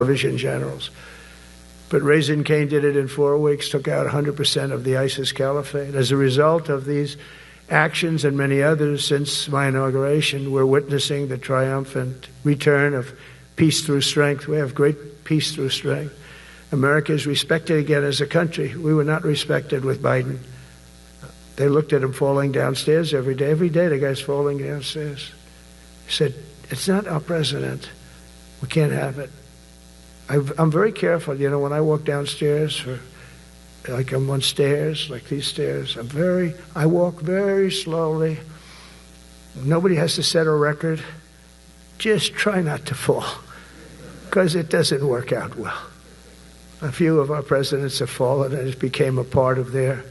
television generals. But Raising Cane did it in 4 weeks, took out 100% of the ISIS caliphate. As a result of these actions and many others since my inauguration, we're witnessing the triumphant return of peace through strength. We have great peace through strength. America is respected again as a country. We were not respected with Biden. They looked at him falling downstairs every day. Every day the guy's falling downstairs. He said, "It's not our president. We can't have it." I'm very careful, when I walk downstairs, like I'm on stairs, like these stairs, I walk very slowly. Nobody has to set a record. Just try not to fall, because it doesn't work out well. A few of our presidents have fallen, and it became a part of their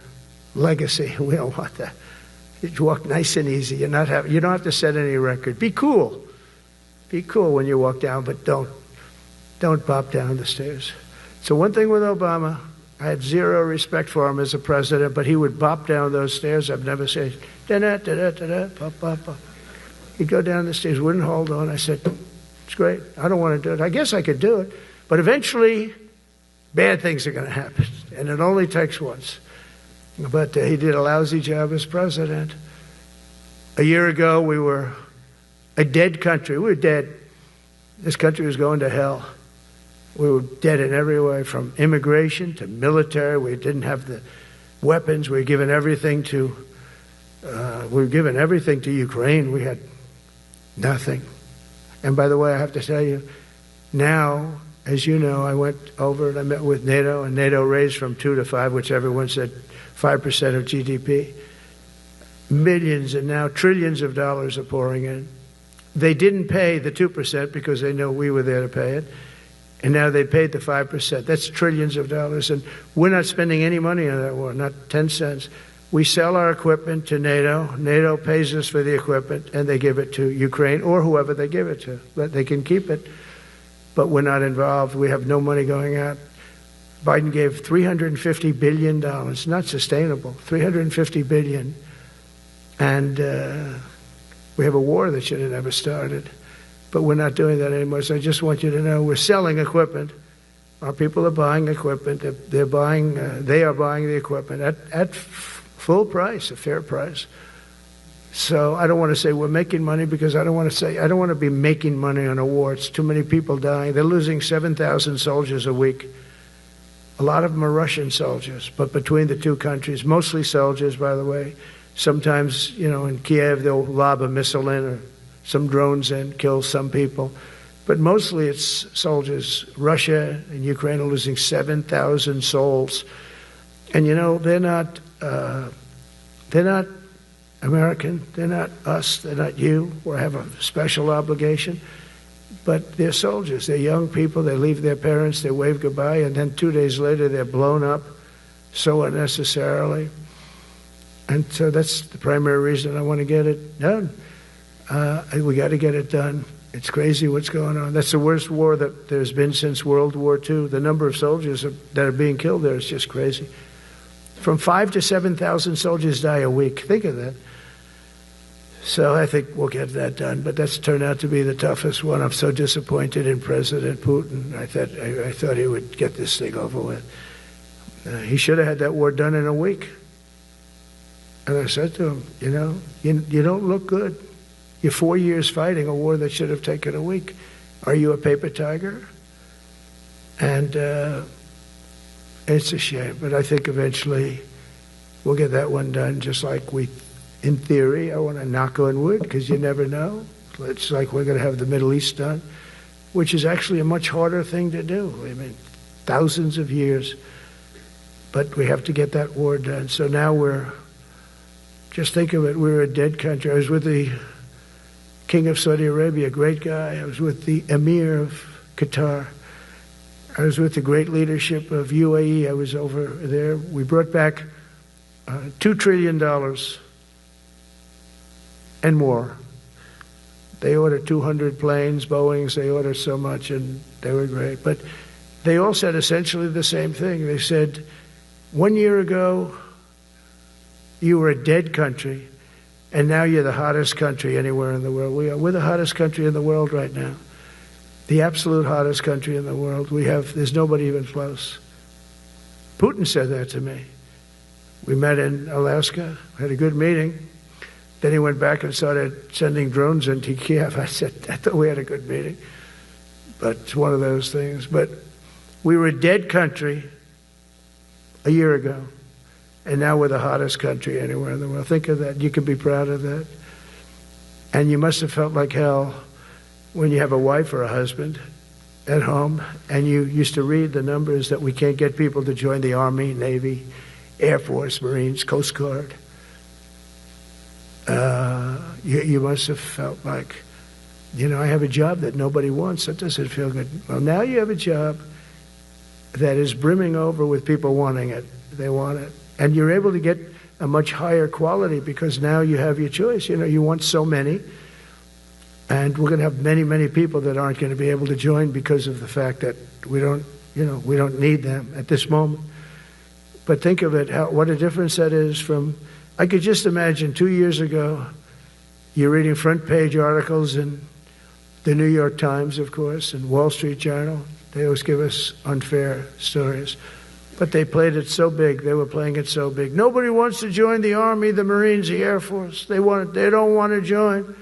legacy. We don't want that. You walk nice and easy. You don't have to set any record. Be cool. Be cool when you walk down, but don't pop down the stairs. So one thing with Obama, I had zero respect for him as a president, but he would bop down those stairs. I've never said, da-da, da-da, da-da, pop, pop, pop. He'd go down the stairs, wouldn't hold on. I said, it's great. I don't want to do it. I guess I could do it. But eventually, bad things are going to happen. And it only takes once. But he did a lousy job as president. A year ago, we were a dead country. We were dead. This country was going to hell. We were dead in every way, from immigration to military. We didn't have the weapons. We were given everything to Ukraine. We had nothing. And by the way, I have to tell you, now, as you know, I went over and I met with NATO, and NATO raised from 2 to 5, which everyone said 5% of GDP. Millions and now trillions of dollars are pouring in. They didn't pay the 2% because they know we were there to pay it. And now they paid the 5%. That's trillions of dollars. And we're not spending any money on that war, not 10 cents. We sell our equipment to NATO. NATO pays us for the equipment, and they give it to Ukraine or whoever they give it to. But they can keep it. But we're not involved. We have no money going out. Biden gave $350 billion. Not sustainable. $350 billion. And we have a war that should have never started. But we're not doing that anymore. So I just want you to know we're selling equipment. Our people are buying equipment. They are buying the equipment at full price, a fair price. So I don't want to say we're making money, because I don't want to be making money on a war. It's too many people dying. They're losing 7,000 soldiers a week. A lot of them are Russian soldiers, but between the two countries, mostly soldiers, by the way. Sometimes, in Kiev, they'll lob a missile in, or some drones in, kill some people. But mostly it's soldiers. Russia and Ukraine are losing 7,000 souls. And, they're not American. They're not us. They're not you. We have a special obligation. But they're soldiers. They're young people. They leave their parents. They wave goodbye. And then 2 days later, they're blown up so unnecessarily. And so that's the primary reason I want to get it done. We got to get it done. It's crazy what's going on. That's the worst war that there's been since World War II. The number of soldiers that are being killed there is just crazy. From 5,000 to 7,000 soldiers die a week. Think of that. So I think we'll get that done. But that's turned out to be the toughest one. I'm so disappointed in President Putin. I thought he would get this thing over with. He should have had that war done in a week. And I said to him, you don't look good. You're 4 years fighting a war that should have taken a week. Are you a paper tiger? And it's a shame. But I think eventually we'll get that one done, just like in theory, I want to knock on wood, because you never know. It's like we're going to have the Middle East done, which is actually a much harder thing to do. I mean, thousands of years. But we have to get that war done. So now just think of it, we're a dead country. I was with the King of Saudi Arabia, a great guy. I was with the Emir of Qatar. I was with the great leadership of UAE. I was over there. We brought back $2 trillion and more. They ordered 200 planes, Boeings. They ordered so much, and they were great. But they all said essentially the same thing. They said, 1 year ago, you were a dead country, and now you're the hottest country anywhere in the world. We're the hottest country in the world right now. The absolute hottest country in the world. There's nobody even close. Putin said that to me. We met in Alaska, had a good meeting. Then he went back and started sending drones into Kiev. I said, I thought we had a good meeting. But it's one of those things. But we were a dead country a year ago. And now we're the hottest country anywhere in the world. Think of that. You can be proud of that. And you must have felt like hell when you have a wife or a husband at home and you used to read the numbers that we can't get people to join the Army, Navy, Air Force, Marines, Coast Guard. You must have felt like, I have a job that nobody wants. That doesn't feel good. Well, now you have a job that is brimming over with people wanting it. They want it. And you're able to get a much higher quality because now you have your choice. You want so many. And we're going to have many, many people that aren't going to be able to join because of the fact that we don't need them at this moment. But think of it, what a difference that is from, I could just imagine 2 years ago, you're reading front page articles in the New York Times, of course, and Wall Street Journal. They always give us unfair stories. But they played it so big. They were playing it so big. Nobody wants to join the Army, the Marines, the Air Force. They don't want to join.